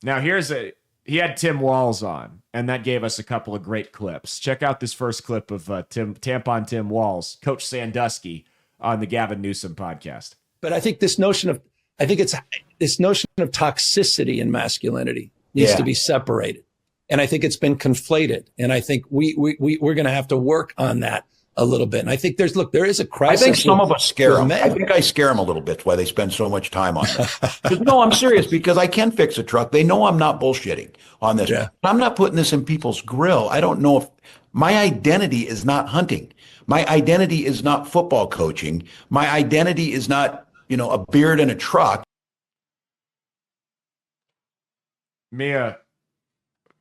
Now he had Tim Walz on, and that gave us a couple of great clips. Check out this first clip of Tampon Tim Walz, Coach Sandusky on the Gavin Newsom podcast. But I think this notion of toxicity and masculinity needs to be separated. And I think it's been conflated. And I think we're going to have to work on that a little bit. And I think there is a crisis. I think some of us scare them. I think I scare them a little bit why they spend so much time on this. No, I'm serious, because I can fix a truck. They know I'm not bullshitting on this. Yeah. I'm not putting this in people's grill. I don't know if my identity is not hunting. My identity is not football coaching. My identity is not, a beard and a truck. Mia,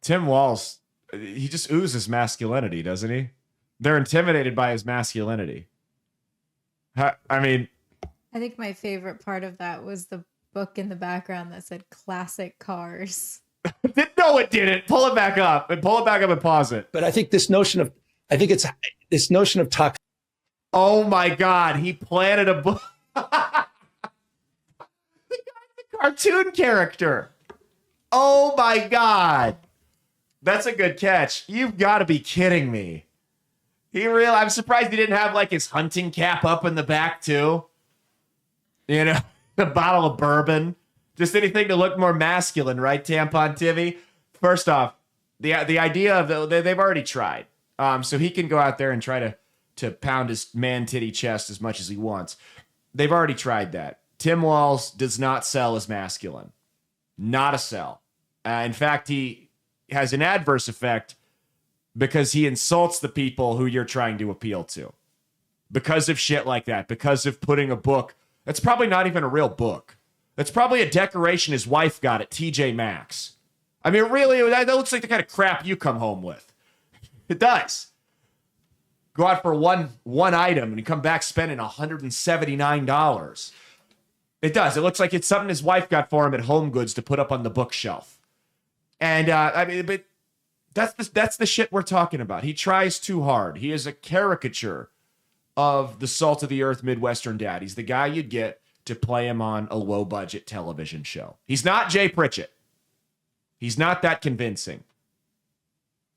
Tim Walz, he just oozes masculinity, doesn't he? They're intimidated by his masculinity. I mean, I think my favorite part of that was the book in the background that said classic cars. No, it didn't. Pull it back up and pause it. But I think this notion of toxic. Oh my God. He planted a book. The guy's a cartoon character. Oh my God. That's a good catch. You've got to be kidding me. I'm surprised he didn't have like his hunting cap up in the back too. A bottle of bourbon. Just anything to look more masculine, right, Tampon Timmy? First off, the idea of they've already tried. So he can go out there and try to pound his man titty chest as much as he wants. They've already tried that. Tim Walz does not sell as masculine. Not a sell. In fact, he has an adverse effect because he insults the people who you're trying to appeal to. Because of shit like that. Because of putting a book. That's probably not even a real book. That's probably a decoration his wife got at TJ Maxx. I mean, really, that looks like the kind of crap you come home with. It does. Go out for one item and you come back spending $179. It does. It looks like it's something his wife got for him at Home Goods to put up on the bookshelf. And but that's the shit we're talking about. He tries too hard. He is a caricature of the salt of the earth Midwestern dad. He's the guy you'd get to play him on a low budget television show. He's not Jay Pritchett. He's not that convincing.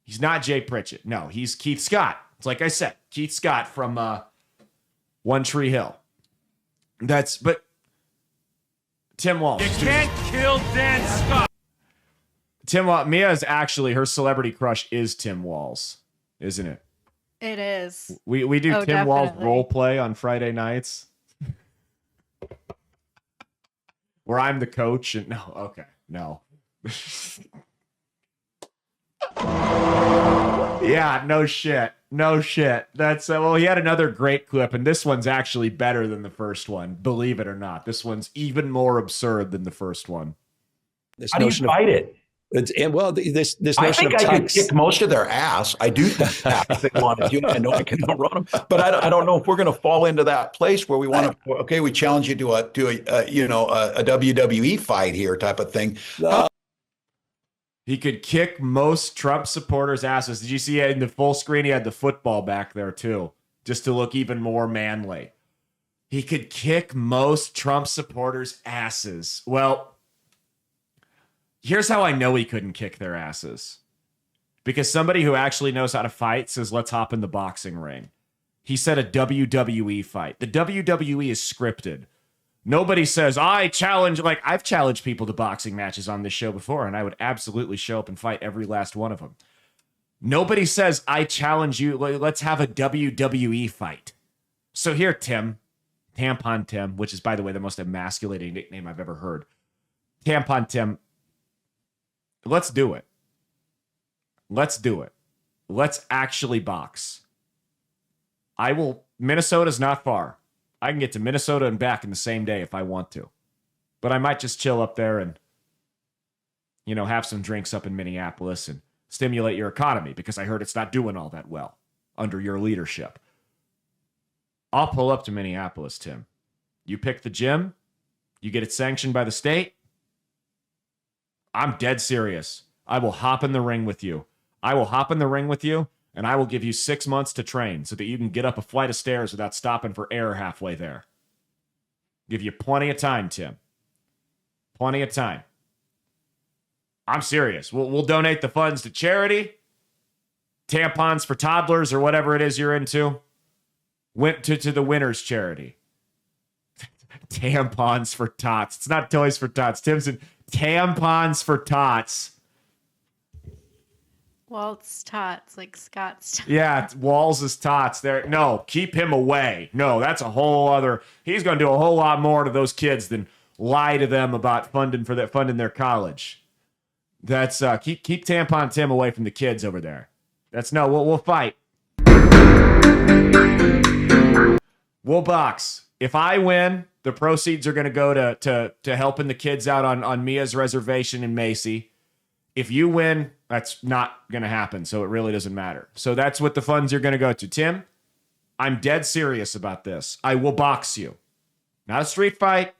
He's not Jay Pritchett. No, he's Keith Scott. It's like I said, Keith Scott from One Tree Hill. But Tim Walz. You can't kill Dan Scott. Mia is actually, her celebrity crush is Tim Walz, isn't it? It is. We do Tim Walz role play on Friday nights. Where I'm the coach and no. Yeah, no shit. That's he had another great clip, and this one's actually better than the first one, believe it or not. This one's even more absurd than the first one. How do you fight it? This I think I could kick most of their ass. I do think that if they wanted to. I know I can run them, but I don't know if we're going to fall into that place where we want to. Okay, we challenge you to a WWE fight here type of thing. He could kick most Trump supporters' asses. Did you see in the full screen? He had the football back there too, just to look even more manly. He could kick most Trump supporters' asses. Well, here's how I know he couldn't kick their asses. Because somebody who actually knows how to fight says, let's hop in the boxing ring. He said a WWE fight. The WWE is scripted. Nobody says, I've challenged people to boxing matches on this show before, and I would absolutely show up and fight every last one of them. Nobody says, I challenge you, let's have a WWE fight. So here, Tim, Tampon Tim, which is, by the way, the most emasculating nickname I've ever heard. Tampon Tim, let's do it. Let's actually box. Minnesota's not far. I can get to Minnesota and back in the same day if I want to. But I might just chill up there and, have some drinks up in Minneapolis and stimulate your economy because I heard it's not doing all that well under your leadership. I'll pull up to Minneapolis, Tim. You pick the gym. You get it sanctioned by the state. I'm dead serious. I will hop in the ring with you. And I will give you 6 months to train so that you can get up a flight of stairs without stopping for air halfway there. Give you plenty of time, Tim. Plenty of time. I'm serious. We'll donate the funds to charity. Tampons for toddlers or whatever it is you're into. Went to the winners charity. Tampons for tots. It's not toys for tots. Timson, tampons for tots. Waltz tots, like Scott's tots. Yeah, Walz' tots. There. No, keep him away. No, that's a whole other. He's going to do a whole lot more to those kids than lie to them about funding their college. That's keep Tampon Tim away from the kids over there. That's no. We'll fight. We'll box. If I win, the proceeds are going to go to helping the kids out on Mia's reservation in Macy. If you win, that's not going to happen, so it really doesn't matter. So that's what the funds are going to go to. Tim, I'm dead serious about this. I will box you. Not a street fight.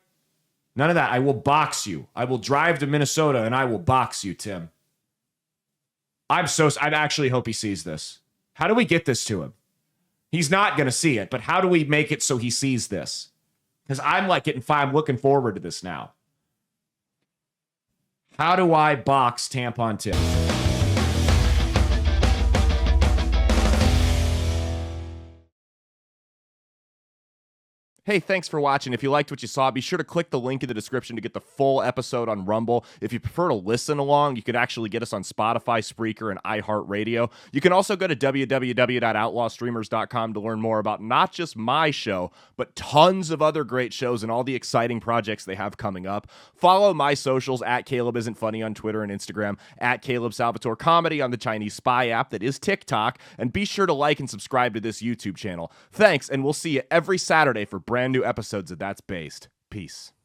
None of that. I will box you. I will drive to Minnesota and I will box you, Tim. I actually hope he sees this. How do we get this to him? He's not going to see it, but how do we make it so he sees this? Because I'm like I'm looking forward to this now. How do I box Tampon Tim? Hey, thanks for watching. If you liked what you saw, be sure to click the link in the description to get the full episode on Rumble. If you prefer to listen along, you could actually get us on Spotify, Spreaker, and iHeartRadio. You can also go to www.outlawstreamers.com to learn more about not just my show, but tons of other great shows and all the exciting projects they have coming up. Follow my socials at Caleb Isn't Funny on Twitter and Instagram, at Caleb Salvatore Comedy on the Chinese Spy app that is TikTok, and be sure to like and subscribe to this YouTube channel. Thanks, and we'll see you every Saturday for brand new episodes of That's Based. Peace.